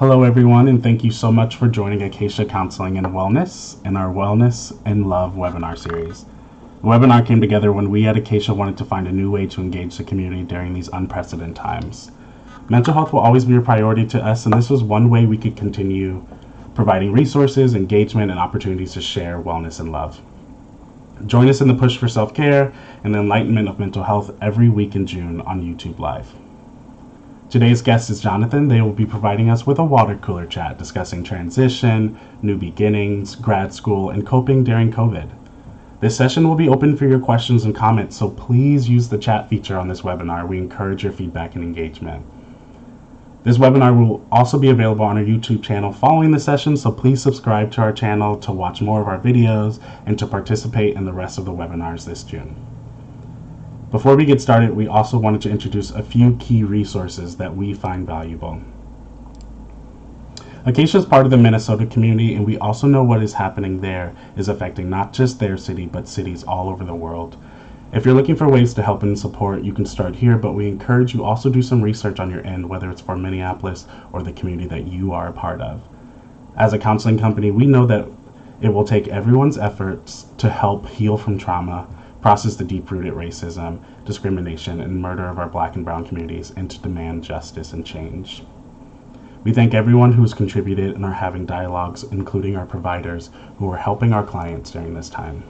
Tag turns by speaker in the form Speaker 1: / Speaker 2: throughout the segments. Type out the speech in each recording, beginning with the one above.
Speaker 1: Hello, everyone, and thank you so much for joining Acacia Counseling and Wellness in our Wellness and Love webinar series. The webinar came together when we at Acacia wanted to find a new way to engage the community during these unprecedented times. Mental health will always be a priority to us, and this was one way we could continue providing resources, engagement, and opportunities to share wellness and love. Join us in the push for self-care and the enlightenment of mental health every week in June on YouTube Live. Today's guest is Jonathan. They will be providing us with a water cooler chat discussing transition, new beginnings, grad school, and coping during COVID. This session will be open for your questions and comments, so please use the chat feature on this webinar. We encourage your feedback and engagement. This webinar will also be available on our YouTube channel following the session, so please subscribe to our channel to watch more of our videos and to participate in the rest of the webinars this June. Before we get started, we also wanted to introduce a few key resources that we find valuable. Acacia is part of the Minnesota community, and we also know what is happening there is affecting not just their city, but cities all over the world. If you're looking for ways to help and support, you can start here, but we encourage you also do some research on your end, whether it's for Minneapolis or the community that you are a part of. As a counseling company, we know that it will take everyone's efforts to help heal from trauma, process the deep-rooted racism, discrimination, and murder of our Black and Brown communities, and to demand justice and change. We thank everyone who has contributed and are having dialogues, including our providers who are helping our clients during this time.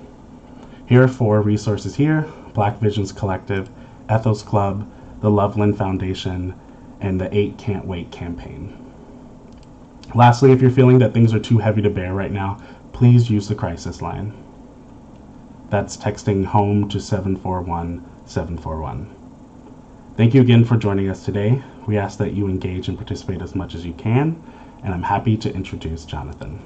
Speaker 1: Here are 4 resources here: Black Visions Collective, ETHEL'S Club, the LOVELAND Foundation, and the 8 Can't Wait campaign. Lastly, if you're feeling that things are too heavy to bear right now, please use the crisis line. That's texting HOME to 741-741. Thank you again for joining us today. We ask that you engage and participate as much as you can, and I'm happy to introduce Jonathan.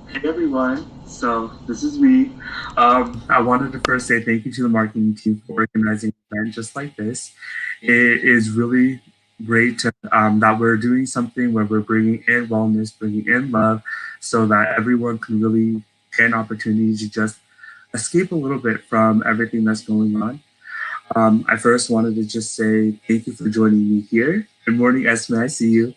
Speaker 2: Hey everyone, so this is me. I wanted to first say thank you to the marketing team for organizing an event just like this. It is really great that we're doing something where we're bringing in wellness, bringing in love, so that everyone can really get an opportunity to just escape a little bit from everything that's going on. I first wanted to just say thank you for joining me here. Good morning, Esme, I see you.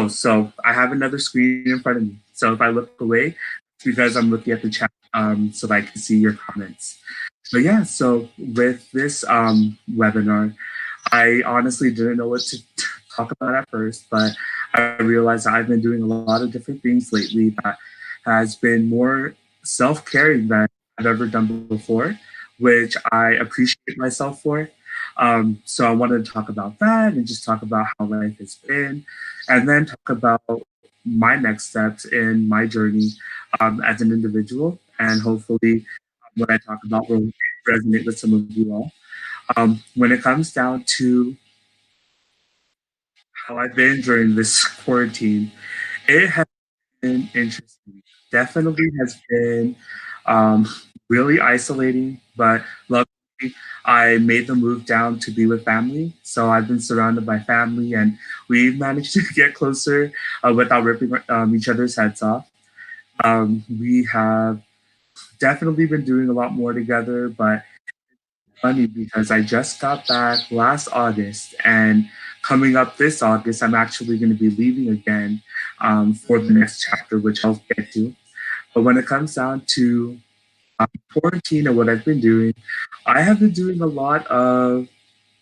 Speaker 2: So I have another screen in front of me. So if I look away, it's because I'm looking at the chat so that I can see your comments. But yeah, so with this webinar, I honestly didn't know what to talk about at first, but I realized that I've been doing a lot of different things lately that has been more self-caring than I've ever done before, which I appreciate myself for. So I wanted to talk about that and just talk about how life has been, and then talk about my next steps in my journey as an individual. And hopefully, what I talk about will resonate with some of you all. When it comes down to how I've been during this quarantine, it has been interesting. Definitely has been um, really isolating, but luckily I made the move down to be with family. So I've been surrounded by family, and we've managed to get closer without ripping each other's heads off. We have definitely been doing a lot more together, but funny because I just got back last August, and coming up this August, I'm actually going to be leaving again for the next chapter, which I'll get to. But when it comes down to quarantine and what I've been doing, I have been doing a lot of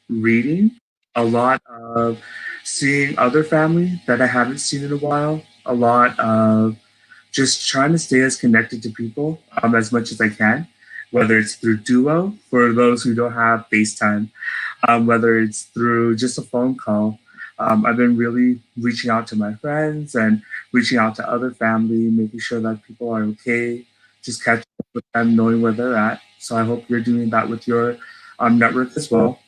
Speaker 2: reading, a lot of seeing other family that I haven't seen in a while, a lot of just trying to stay as connected to people as much as I can, whether it's through Duo for those who don't have FaceTime, whether it's through just a phone call. I've been really reaching out to my friends and reaching out to other family, making sure that people are okay, just catching up with them, knowing where they're at. So I hope you're doing that with your network as well.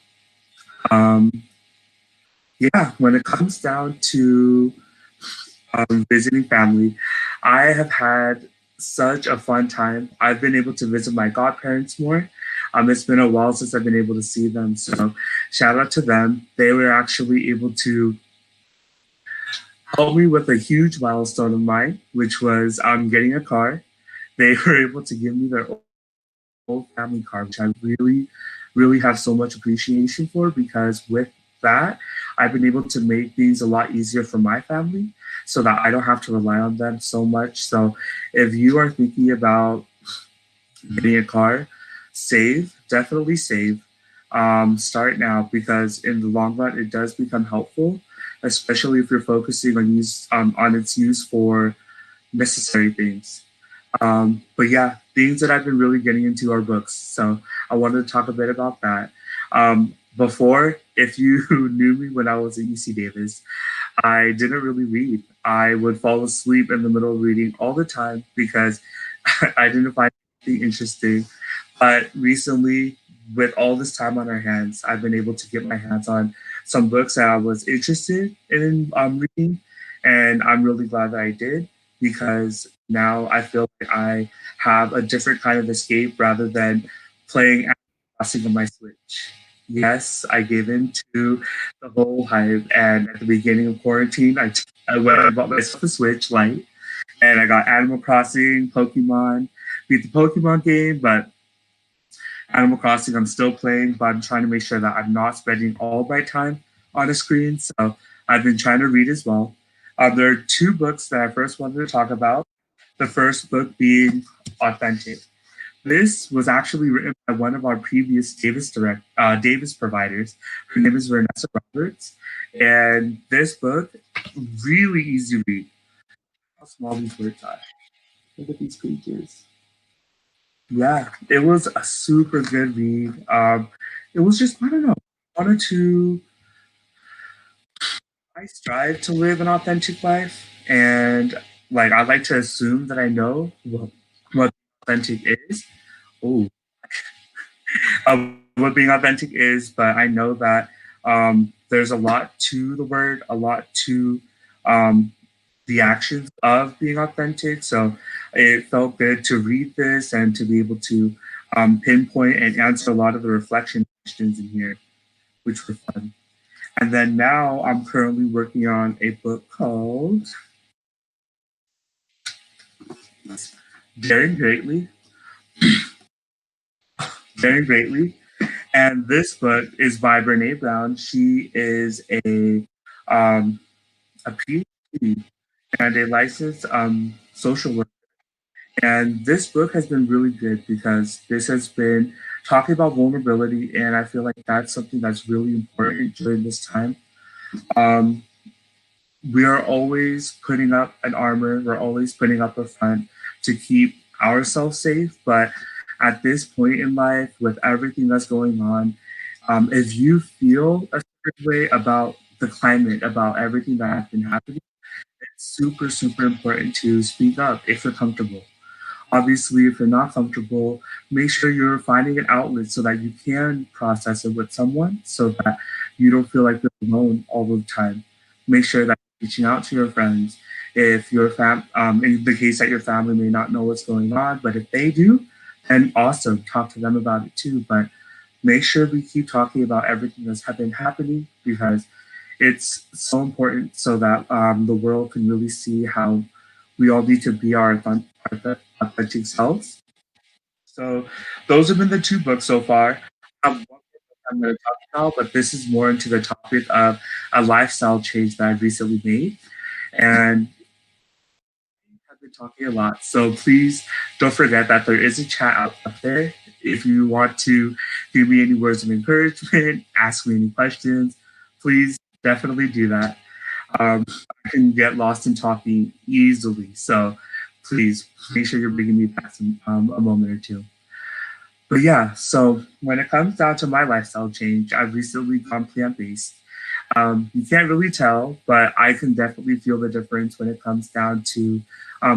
Speaker 2: Um, yeah, when it comes down to visiting family, I have had such a fun time. I've been able to visit my godparents more. It's been a while since I've been able to see them. So shout out to them. They were actually able to helped me with a huge milestone of mine, which was getting a car. They were able to give me their old family car, which I really have so much appreciation for, because with that, I've been able to make things a lot easier for my family so that I don't have to rely on them so much. So if you are thinking about getting a car, save, definitely save. Start now, because in the long run, it does become helpful, especially if you're focusing on its use for necessary things. But yeah, things that I've been really getting into are books. So I wanted to talk a bit about that. Before, if you knew me when I was at UC Davis, I didn't really read. I would fall asleep in the middle of reading all the time because I didn't find anything interesting. But recently, with all this time on our hands, I've been able to get my hands on some books that I was interested in reading, and I'm really glad that I did, because now I feel like I have a different kind of escape rather than playing Animal Crossing on my Switch. Yes, I gave in to the whole hype, and at the beginning of quarantine, I went and bought myself a Switch Lite, and I got Animal Crossing, Pokemon, beat the Pokemon game, but Animal Crossing I'm still playing, but I'm trying to make sure that I'm not spending all my time on a screen. So I've been trying to read as well. There are two books that I first wanted to talk about. The first book being Authentic. This was actually written by one of our previous Davis providers. Her name is Vanessa Roberts, and this book, really easy read. How small these words are. Look at these pages. Yeah, it was a super good read. It was just, I don't know, I wanted to, I strive to live an authentic life, and like I like to assume that I know what authentic is. Oh, what being authentic is, but I know that there's a lot to the word, a lot to um, the actions of being authentic. So it felt good to read this and to be able to pinpoint and answer a lot of the reflection questions in here, which were fun. And then now I'm currently working on a book called Daring Greatly. Daring Greatly. And this book is by Brene Brown. She is um, a PhD and a licensed social worker. And this book has been really good because this has been talking about vulnerability, and I feel like that's something that's really important during this time. Um, we are always putting up an armor, we're always putting up a front to keep ourselves safe. But at this point in life, with everything that's going on, if you feel a certain way about the climate, about everything that has been happening, it's super, super important to speak up if you're comfortable. Obviously, if you're not comfortable, make sure you're finding an outlet so that you can process it with someone so that you don't feel like you're alone all the time. Make sure that you're reaching out to your friends. If in the case that your family may not know what's going on, but if they do, then awesome, talk to them about it too. But make sure we keep talking about everything that's been happening, because it's so important so that the world can really see how we all need to be our authentic selves. So those have been the two books so far. One book I'm going to talk about, but this is more into the topic of a lifestyle change that I've recently made. And I've been talking a lot. So please don't forget that there is a chat out there. If you want to give me any words of encouragement, ask me any questions, please definitely do that. I can get lost in talking easily. So please make sure you're bringing me back a moment or two. But yeah, so when it comes down to my lifestyle change, I've recently gone plant based. You can't really tell, but I can definitely feel the difference when it comes down to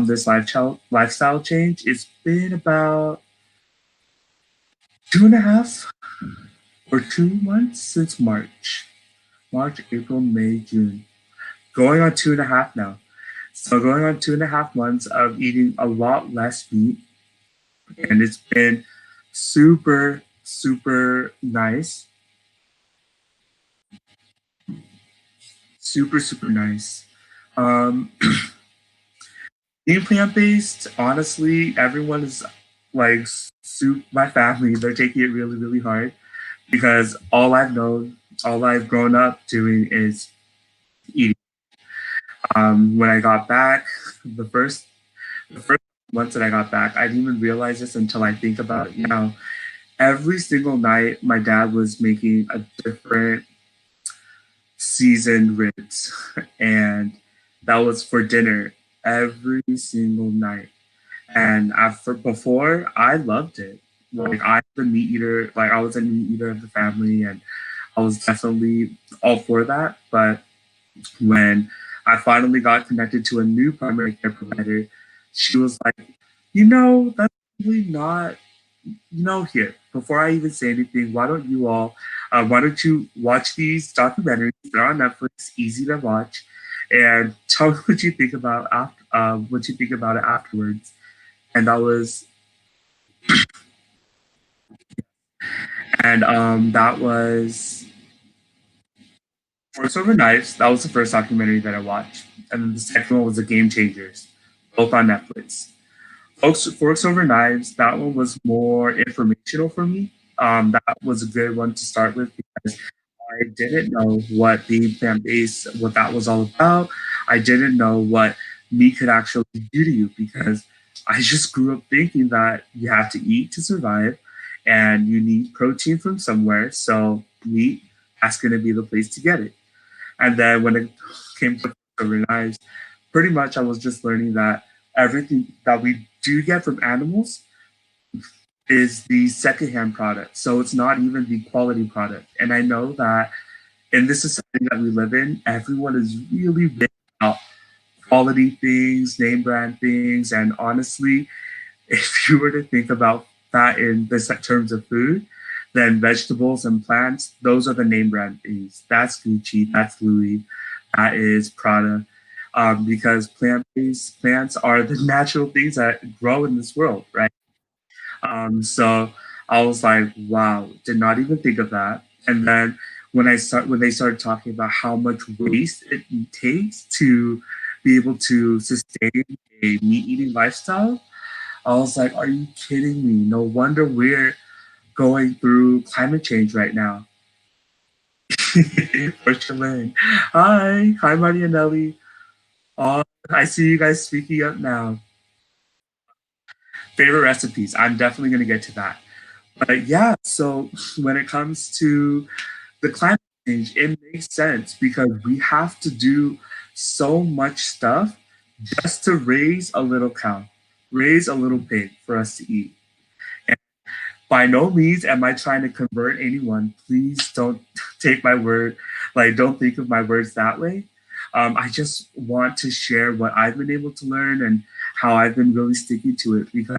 Speaker 2: this lifestyle change. It's been about 2.5 or 2 months since March. March, April, May, June. Going on 2.5 now. So going on 2.5 months of eating a lot less meat, and it's been super, super nice. Super, super nice. Um, being plant based, honestly, everyone is like soup. My family, they're taking it really, really hard because all I've grown up doing is eating. When I got back, the first the first months that I got back, I didn't even realize this until I think about it now. Every single night, my dad was making a different seasoned ribs, and that was for dinner every single night. And after before, I loved it. Like I was a meat eater of the family, and I was definitely all for that. But when I finally got connected to a new primary care provider, she was like, that's really not, here. Before I even say anything, why don't you watch these documentaries? They're on Netflix, easy to watch, and tell me what you think what you think about it afterwards. And that was Forks Over Knives. That was the first documentary that I watched, and then the second one was The Game Changers, both on Netflix. Forks Over Knives. That one was more informational for me. That was a good one to start with because I didn't know what being plant based, what that was all about. I didn't know what meat could actually do to you because I just grew up thinking that you have to eat to survive, and you need protein from somewhere. So meat, that's going to be the place to get it. And then when it came to Over Knives, pretty much I was just learning that everything that we do get from animals is the secondhand product. So it's not even the quality product. And I know that in this society that we live in, everyone is really big about quality things, name brand things. And honestly, if you were to think about that in the terms of food, then vegetables and plants, those are the name brand things. That's Gucci, that's Louis, that is Prada. Because plant-based plants are the natural things that grow in this world, right? So I was like, wow, did not even think of that. And then when they started talking about how much waste it takes to be able to sustain a meat eating lifestyle, I was like, are you kidding me? No wonder we're going through climate change right now. For Chilean. Hi, Marianelli. Oh, I see you guys speaking up now. Favorite recipes. I'm definitely going to get to that. But yeah, so when it comes to the climate change, it makes sense because we have to do so much stuff just to raise a little cow, raise a little pig for us to eat. And by no means am I trying to convert anyone. Please don't take my word, like, don't think of my words that way. I just want to share what I've been able to learn and how I've been really sticking to it because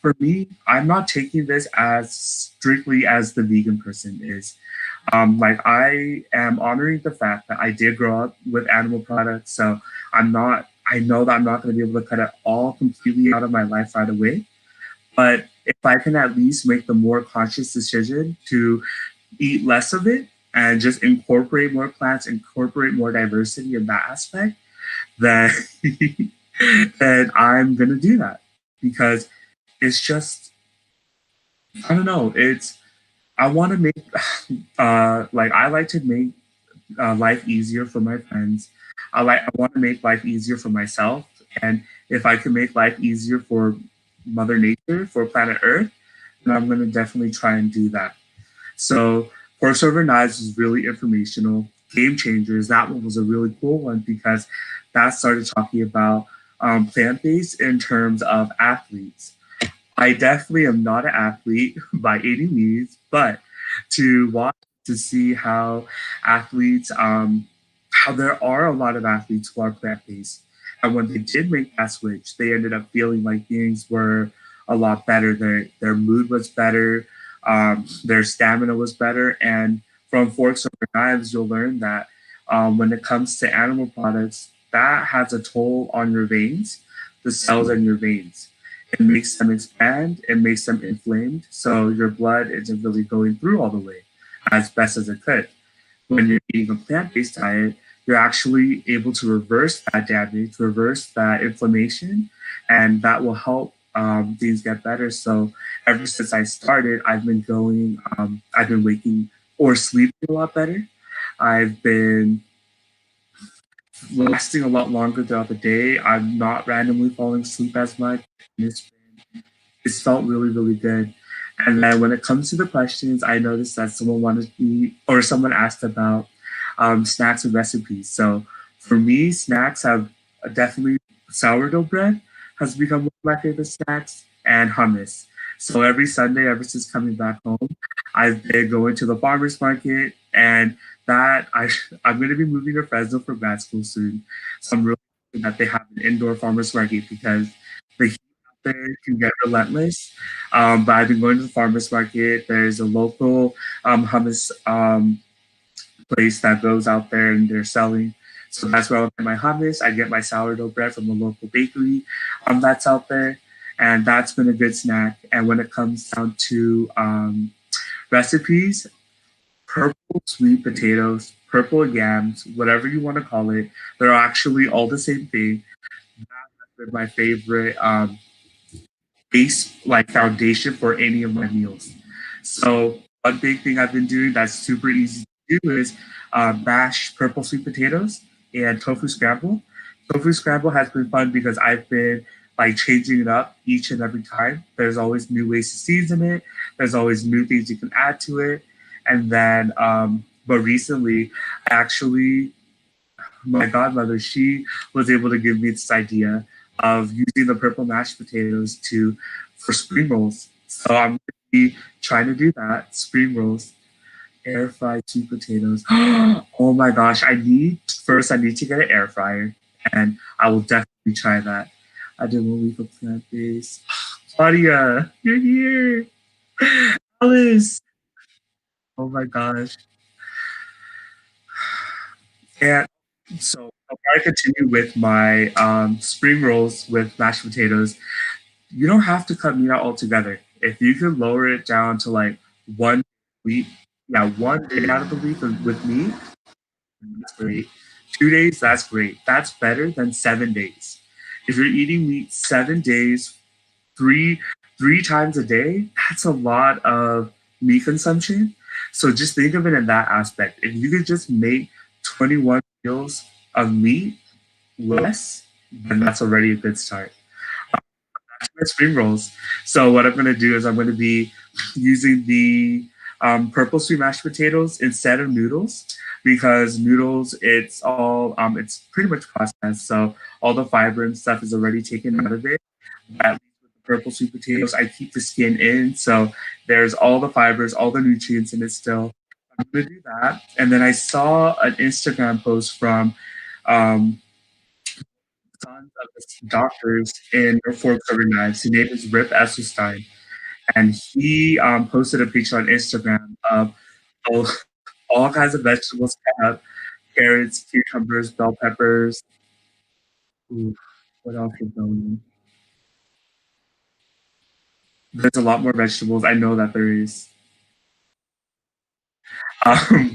Speaker 2: for me, I'm not taking this as strictly as the vegan person is. Like I am honoring the fact that I did grow up with animal products, so I know that I'm not going to be able to cut it all completely out of my life right away. But if I can at least make the more conscious decision to eat less of it and just incorporate more plants, incorporate more diversity in that aspect, then then I'm gonna do that because it's just I don't know. It's I want to make like I like to make life easier for my friends. I want to make life easier for myself, and if I can make life easier for Mother Nature, for planet Earth, then I'm going to definitely try and do that. So, Horse Over Knives was really informational. Game Changers, that one was a really cool one because that started talking about plant based in terms of athletes. I definitely am not an athlete by any means, but to watch to see how athletes, how there are a lot of athletes who are plant based, and when they did make that switch, they ended up feeling like things were a lot better. Their mood was better, their stamina was better, and from Forks Over Knives, you'll learn that when it comes to animal products, that has a toll on your veins, the cells in your veins. It makes them expand, it makes them inflamed, so your blood isn't really going through all the way as best as it could. When you're eating a plant based diet, you're actually able to reverse that damage, reverse that inflammation, and that will help things get better. So ever since I started, I've been waking or sleeping a lot better. I've been lasting a lot longer throughout the day. I'm not randomly falling asleep as much. It's felt really, really good. And then when it comes to the questions, I noticed that someone wanted me, or someone asked about snacks and recipes. So for me, snacks have definitely sourdough bread has become one of my favorite snacks, and hummus. So every Sunday, ever since coming back home, I've been going to the farmers market, and that I'm going to be moving to Fresno for grad school soon. So I'm really hoping that they have an indoor farmers market because the heat out there can get relentless. But I've been going to the farmers market. There's a local hummus place that goes out there and they're selling. So that's where I get my hummus. I get my sourdough bread from the local bakery that's out there. And that's been a good snack. And when it comes down to recipes, purple sweet potatoes, purple yams, whatever you want to call it, they're actually all the same thing. That has been my favorite base, like foundation for any of my meals. So one big thing I've been doing that's super easy to do is mash purple sweet potatoes and tofu scramble. Tofu scramble has been fun because I've been like changing it up each and every time. There's always new ways to season it. There's always new things you can add to it. And then, but recently, actually my godmother, she was able to give me this idea of using the purple mashed potatoes to for spring rolls. So I'm going to be trying to do that. Spring rolls, air fried sweet potatoes. Oh my gosh! I need to get an air fryer, and I will definitely try that. I did 1 week of plant based. Claudia, you're here. Alice. Oh my gosh. And so I'll probably continue with my spring rolls with mashed potatoes. You don't have to cut meat out altogether. If you could lower it down to like one week, yeah, 1 day out of the week with meat, that's great. 2 days, that's great. That's better than 7 days. If you're eating meat 7 days, three three times a day, that's a lot of meat consumption. So just think of it in that aspect. If you could just make 21 meals of meat less, then that's already a good start. My spring rolls. So what I'm going to do is I'm going to be using the purple sweet mashed potatoes instead of noodles because noodles it's pretty much processed, so all the fiber and stuff is already taken out of it. At least with the purple sweet potatoes, I keep the skin in, so there's all the fibers, all the nutrients in it still. I'm going to do that, and then I saw an Instagram post from um, sons of the doctors in Norfolk Southern Knives. His name is Rip Esselstein, and he posted a picture on Instagram of all, all kinds of vegetables cut up, carrots, cucumbers, bell peppers. Ooh, what else is going on? There's a lot more vegetables. I know that there is.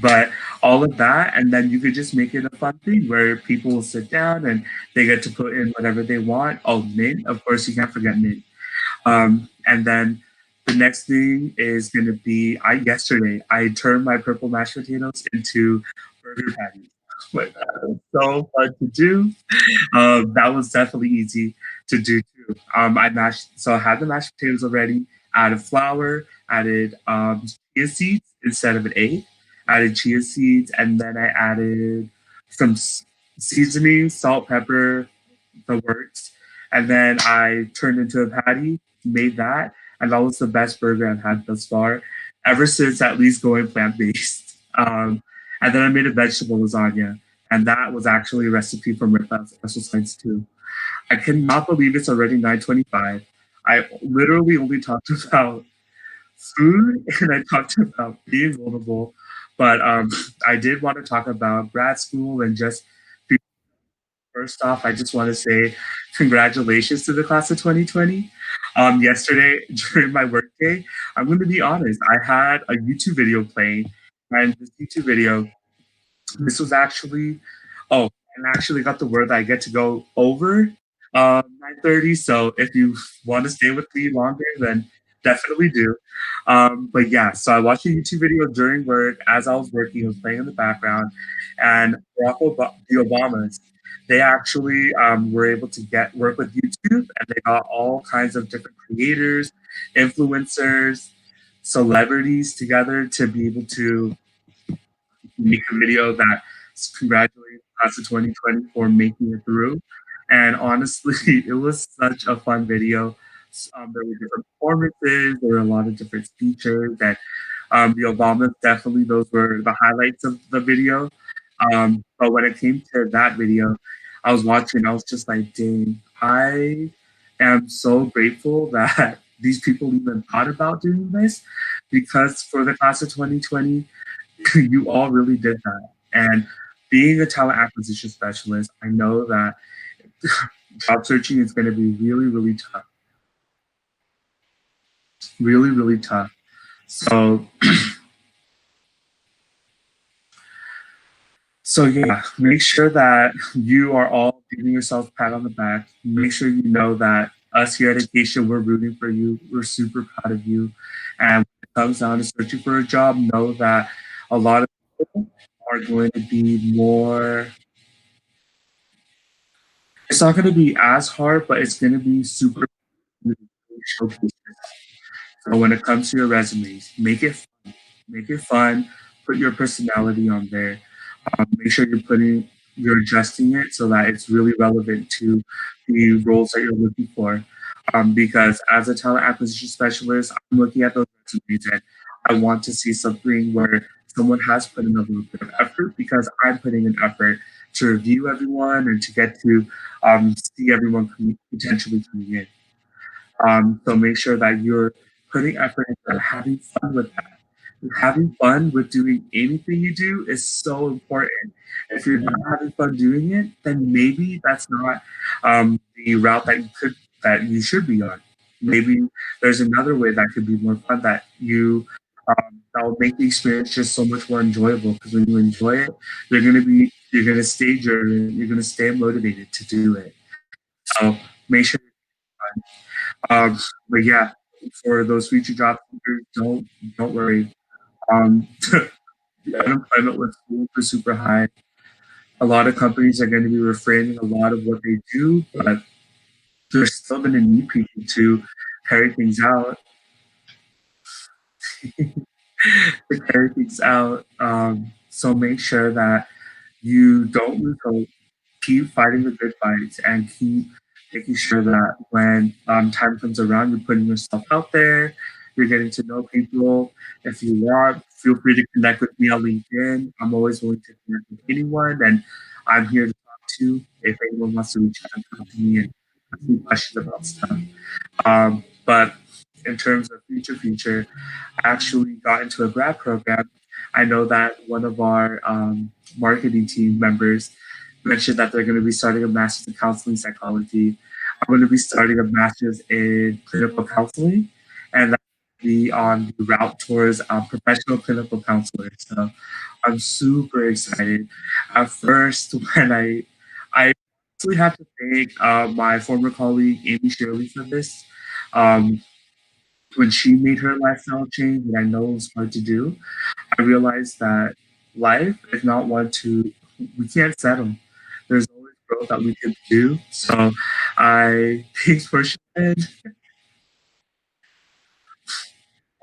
Speaker 2: But all of that, and then you could just make it a fun thing where people will sit down and they get to put in whatever they want. Oh, mint, of course, you can't forget mint. And then the next thing is going to be yesterday I turned my purple mashed potatoes into burger patties. Like, that was so fun to do. That was definitely easy to do too. I had the mashed potatoes already, added flour, added chia seeds instead of an egg, added chia seeds, and then I added some seasoning, salt, pepper, the works. And then I turned into a patty, made that, and that was the best burger I've had thus far, ever since at least going plant based. And then I made a vegetable lasagna, and that was actually a recipe from Red Special Science too. I cannot believe it's already 9:25. I literally only talked about food and I talked about being vulnerable, but I did want to talk about grad school and just first off, I just want to say congratulations to the class of 2020. Yesterday, during my workday, I'm going to be honest, I had a YouTube video playing, and this YouTube video, this was actually Oh, and I actually got the word that I get to go over 9:30. So if you want to stay with me longer, then definitely do. But yeah, so I watched a YouTube video during work as I was working. It was playing in the background, and the Obamas, they actually were able to get work with YouTube, and they got all kinds of different creators, influencers, celebrities together to be able to make a video that congratulates class of 2020 for making it through. And honestly, it was such a fun video. There were different performances, there were a lot of different speeches, and the Obamas, definitely those were the highlights of the video. But when it came to that video, I was watching, I was just like, dang, I am so grateful that these people even thought about doing this because for the class of 2020, you all really did that. And being a talent acquisition specialist, I know that job searching is going to be really, really tough. Really, really tough. So, so yeah, make sure that you are all giving yourself a pat on the back. Make sure you know that us here at Acacia, we're rooting for you. We're super proud of you. And when it comes down to searching for a job, know that a lot of people are going to be more, it's not going to be as hard, but it's going to be super showcase. So when it comes to your resumes, make it fun, put your personality on there. Make sure you're adjusting it so that it's really relevant to the roles that you're looking for. Because as a talent acquisition specialist, I'm looking at those resumes and I want to see something where someone has put in a little bit of effort because I'm putting in effort to review everyone and to get to see everyone potentially coming in. So make sure that you're putting effort into having fun with that. Having fun with doing anything you do is so important. If you're not having fun doing it, then maybe that's not the route that you should be on. Maybe there's another way that could be more fun that will make the experience just so much more enjoyable. Because when you enjoy it, you're gonna stay motivated to do it. So make sure. Um, but yeah, for those future job seekers, don't worry. Um, the unemployment was super super high. A lot of companies are going to be refraining a lot of what they do, but they're still going to need people to carry things out. To carry things out. So make sure that you don't lose hope. Keep fighting the good fights and keep making sure that when time comes around, you're putting yourself out there, you're getting to know people. If you want, feel free to connect with me on LinkedIn. I'm always willing to connect with anyone, and I'm here to talk to if anyone wants to reach out and talk to me and ask me questions about stuff. But in terms of future, I actually got into a grad program. I know that one of our marketing team members mentioned that they're going to be starting a master's in counseling psychology. I'm going to be starting a master's in clinical counseling, and that will be on the route towards professional clinical counselor. So I'm super excited. At first, I actually have to thank my former colleague Amy Shirley for this. Um, when she made her lifestyle change, and I know it was hard to do, I realized that life is not one to, we can't settle. There's always growth that we can do. So thanks for sharing.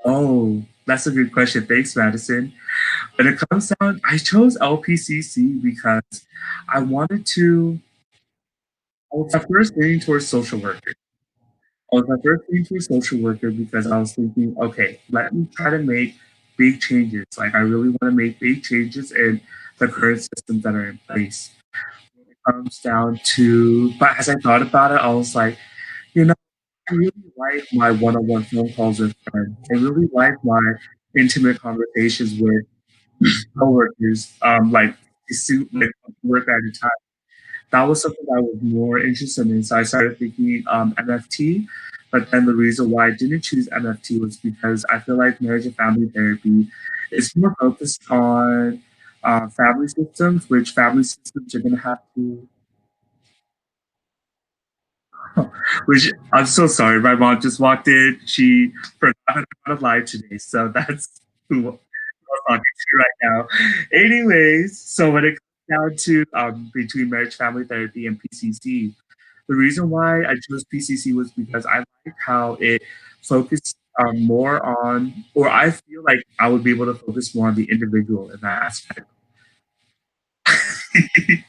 Speaker 2: Oh, that's a good question. Thanks, Madison. When it comes down, I chose LPCC because I wanted to, I was at first leaning towards social worker. I was at first leaning towards social worker because I was thinking, okay, let me try to make big changes. Like, I really want to make big changes in the current systems that are in place. Comes down to, but as I thought about it, I was like, you know, I really like my one-on-one phone calls with friends. I really like my intimate conversations with coworkers, like like work at a time. That was something that I was more interested in. So I started thinking MFT. But then the reason why I didn't choose MFT was because I feel like marriage and family therapy is more focused on family systems, which family systems are going to have to. Which I'm so sorry, my mom just walked in. She forgot that I'm on live today, so that's who I'm talking to right now. Anyways, so when it comes down to between marriage family therapy and PCC, the reason why I chose PCC was because I like how it focused more on, or I feel like I would be able to focus more on the individual in that aspect.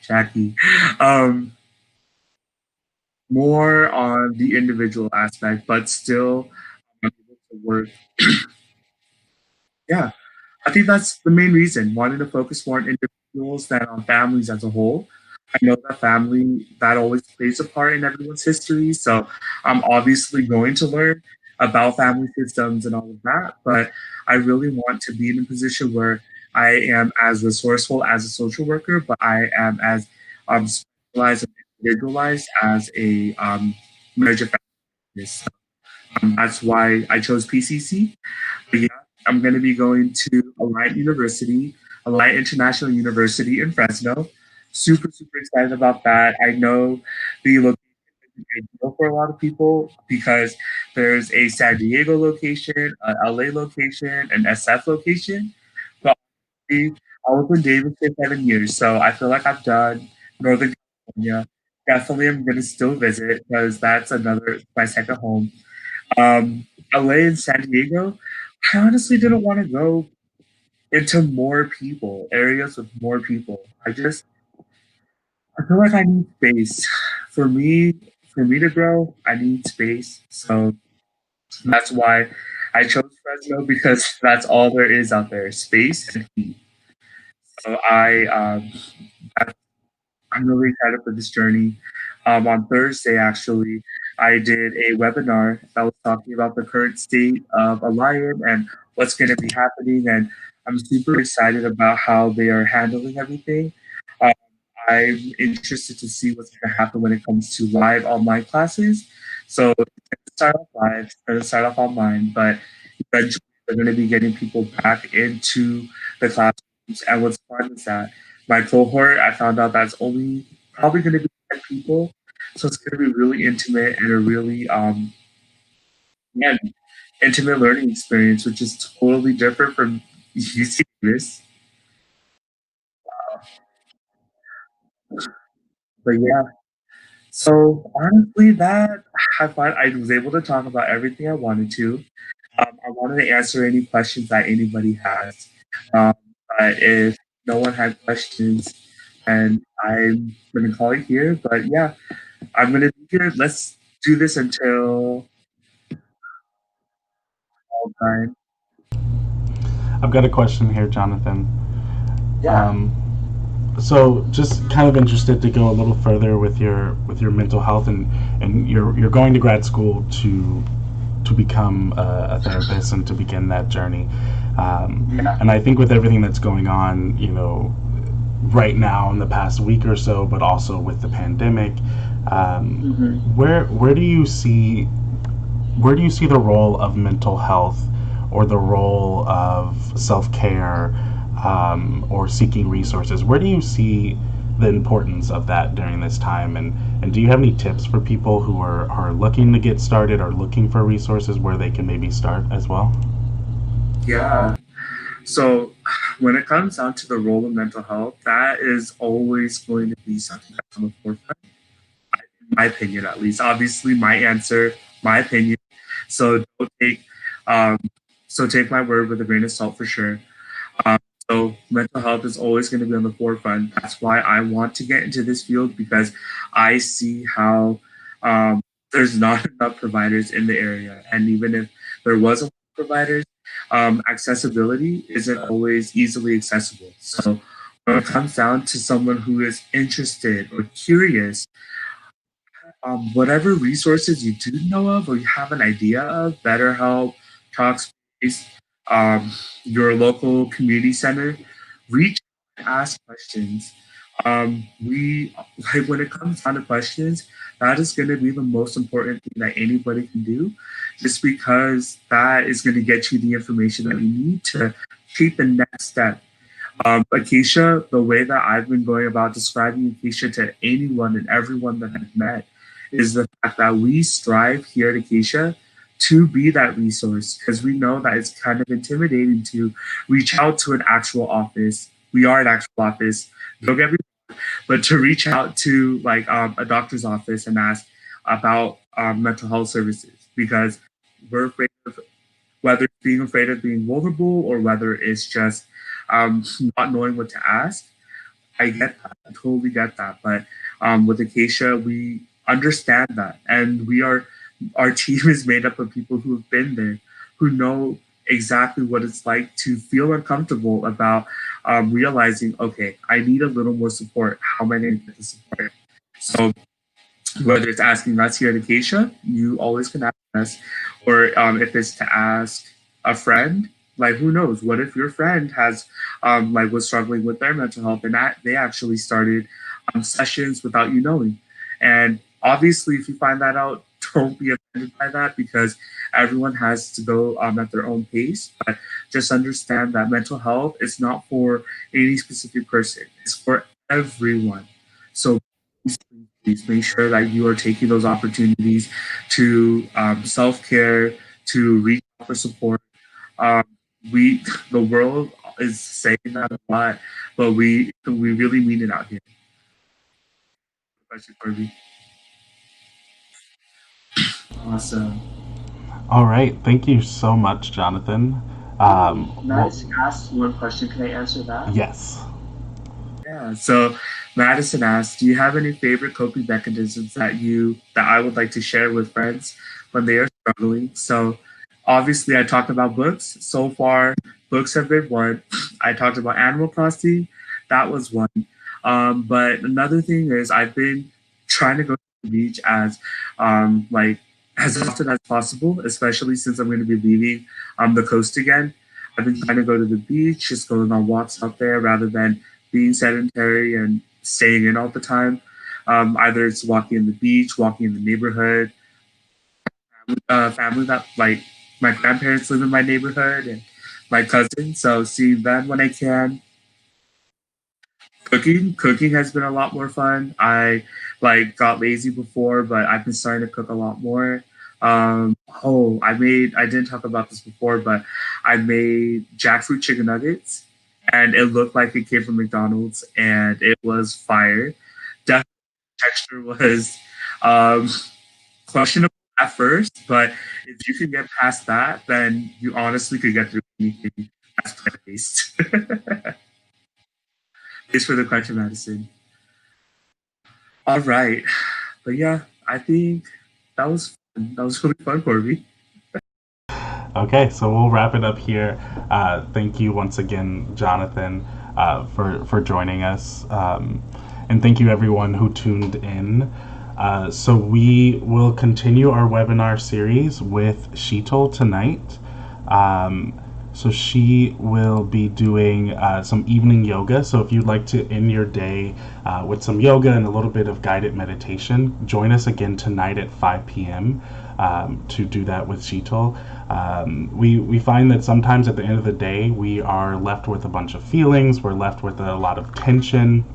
Speaker 2: Jackie, um, more on the individual aspect, but still able to work. Yeah, I think that's the main reason, wanting to focus more on individuals than on families as a whole. I know that family that always plays a part in everyone's history, so I'm obviously going to learn about family systems and all of that, but I really want to be in a position where I am as resourceful as a social worker, but I am as specialized and individualized as a marriage and family. So, that's why I chose PCC. But yeah, I'm going to be going to Alliant University, Alliant International University in Fresno. Super, super excited about that. I know the location is ideal for a lot of people because there's a San Diego location, an LA location, an SF location. But honestly, I was in Davis for 7 years, so I feel like I've done Northern California. Definitely, I'm going to still visit because that's another my second home. LA and San Diego, I honestly didn't want to go into more people, areas with more people. I feel like I need space. For me, for me to grow, I need space. So that's why I chose Fresno because that's all there is out there, space and heat. So I'm really excited for this journey. On Thursday, actually, I did a webinar that was talking about the current state of Alliant and what's going to be happening. And I'm super excited about how they are handling everything. Um, I'm interested to see what's going to happen when it comes to live online classes. So it's going to start off live, it's going to start off online, but eventually they're going to be getting people back into the classrooms. And what's fun is that my cohort, I found out that's only probably going to be 10 people. So it's going to be really intimate and a really yeah, intimate learning experience, which is totally different from UC Davis. But yeah, so honestly, that I find I was able to talk about everything I wanted to. I wanted to answer any questions that anybody has. Um, but if no one had questions, and I'm going to call it here. But yeah, I'm going to be here. Let's do this until all time.
Speaker 1: I've got a question here, Jonathan.
Speaker 2: Yeah.
Speaker 1: Um, so just kind of interested to go a little further with your mental health and you're going to grad school to become a therapist and to begin that journey.
Speaker 2: Yeah.
Speaker 1: And I think with everything that's going on, right now in the past week or so, but also with the pandemic,
Speaker 2: Hmm.
Speaker 1: where do you see the role of mental health or the role of self care or seeking resources? Where do you see the importance of that during this time? And do you have any tips for people who are looking to get started or looking for resources where they can maybe start as well?
Speaker 2: Yeah. So when it comes down to the role of mental health, that is always going to be something that's on the forefront, in my opinion, at least. Obviously, my answer, my opinion. So don't take, um, so take my word with a grain of salt for sure. Um, so mental health is always going to be on the forefront. That's why I want to get into this field because I see how there's not enough providers in the area, and even if there was a lot of providers, accessibility isn't always easily accessible. So when it comes down to someone who is interested or curious, whatever resources you do know of or you have an idea of, BetterHelp, Talkspace, um, your local community center, reach out and ask questions. We like when it comes down to questions, that is going to be the most important thing that anybody can do, just because that is going to get you the information that you need to take the next step. Acacia, the way that I've been going about describing Acacia to anyone and everyone that I've met is the fact that we strive here at Acacia to be that resource because we know that it's kind of intimidating to reach out to an actual office. We are an actual office. Don't get me wrong, but to reach out to like a doctor's office and ask about mental health services because we're afraid of whether it's being afraid of being vulnerable or whether it's just not knowing what to ask. I get that. I totally get that. But with Acacia, we understand that, and our team is made up of people who have been there, who know exactly what it's like to feel uncomfortable about realizing, okay, I need a little more support. How am I going to get the support? So whether it's asking us here at Acacia, you always can ask us, or if it's to ask a friend, like who knows? What if your friend has like was struggling with their mental health and that they actually started sessions without you knowing? And obviously, if you find that out, don't be offended by that because everyone has to go at their own pace. But just understand that mental health is not for any specific person; it's for everyone. So please make sure that you are taking those opportunities to self care, to reach out for support. Um, we, the world is saying that a lot, but we really mean it out here. Question, Corby. Awesome.
Speaker 1: All right. Thank you so much, Jonathan. Well,
Speaker 2: Madison asked one question. Can I answer that?
Speaker 1: yes.
Speaker 2: Yeah. So Madison asked, "Do you have any favorite coping mechanisms that I would like to share with friends when they are struggling?" So obviously, I talked about books. So far, books have been one. I talked about Animal Crossing. That was one. But another thing is I've been trying to go to the beach like as often as possible, especially since I'm going to be leaving the coast again. I've been trying to go to the beach, just going on walks out there rather than being sedentary and staying in all the time. Either it's walking in the beach, walking in the neighborhood, family that like my grandparents live in my neighborhood and my cousins. So seeing them when I can. Cooking has been a lot more fun. I like got lazy before, but I've been starting to cook a lot more. I didn't talk about this before, but I made jackfruit chicken nuggets, and it looked like it came from McDonald's, and it was fire. Definitely, texture was um, questionable at first, but if you can get past that, then you honestly could get through anything that's plant based. Thanks for the question, Madison. All right, but yeah, I think that was fun. That was really fun for me.
Speaker 1: Okay, so we'll wrap it up here. Thank you once again, Jonathan, for joining us, and thank you everyone who tuned in. So we will continue our webinar series with Sheetal tonight. So she will be doing some evening yoga. So if you'd like to end your day with some yoga and a little bit of guided meditation, join us again tonight at 5 p.m. To do that with Sheetal. We find that sometimes at the end of the day, we are left with a bunch of feelings, we're left with a lot of tension,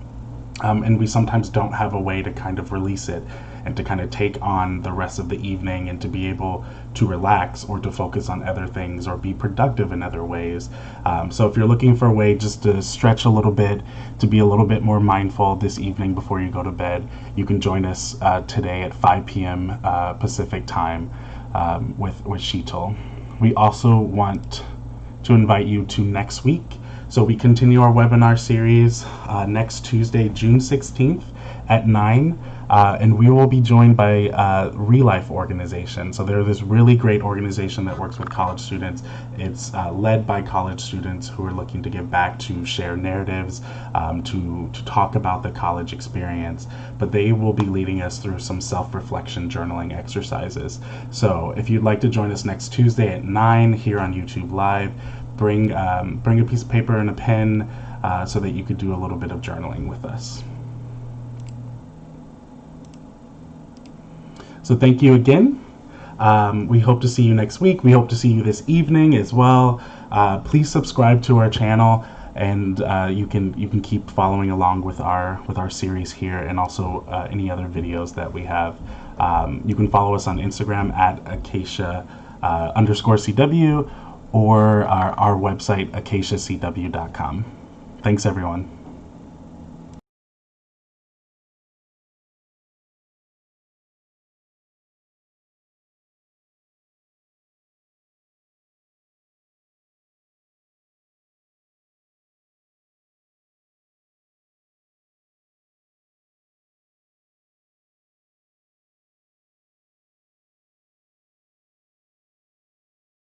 Speaker 1: and we sometimes don't have a way to kind of release it and to kind of take on the rest of the evening and to be able to relax or to focus on other things or be productive in other ways. So if you're looking for a way just to stretch a little bit, to be a little bit more mindful this evening before you go to bed, you can join us today at 5 p.m. Pacific time with Sheetal. We also want to invite you to next week. So we continue our webinar series next Tuesday, June 16th at 9. And we will be joined by Relife organization. So they're this really great organization that works with college students. It's led by college students who are looking to give back, to share narratives, to talk about the college experience. But they will be leading us through some self-reflection journaling exercises. So if you'd like to join us next Tuesday at 9 here on YouTube Live, bring a piece of paper and a pen so that you could do a little bit of journaling with us. So thank you again. We hope to see you next week. We hope to see you this evening as well. Please subscribe to our channel. and you can keep following along with our series here, and also any other videos that we have. You can follow us on Instagram at Acacia underscore CW, or our website acaciacw.com. Thanks everyone.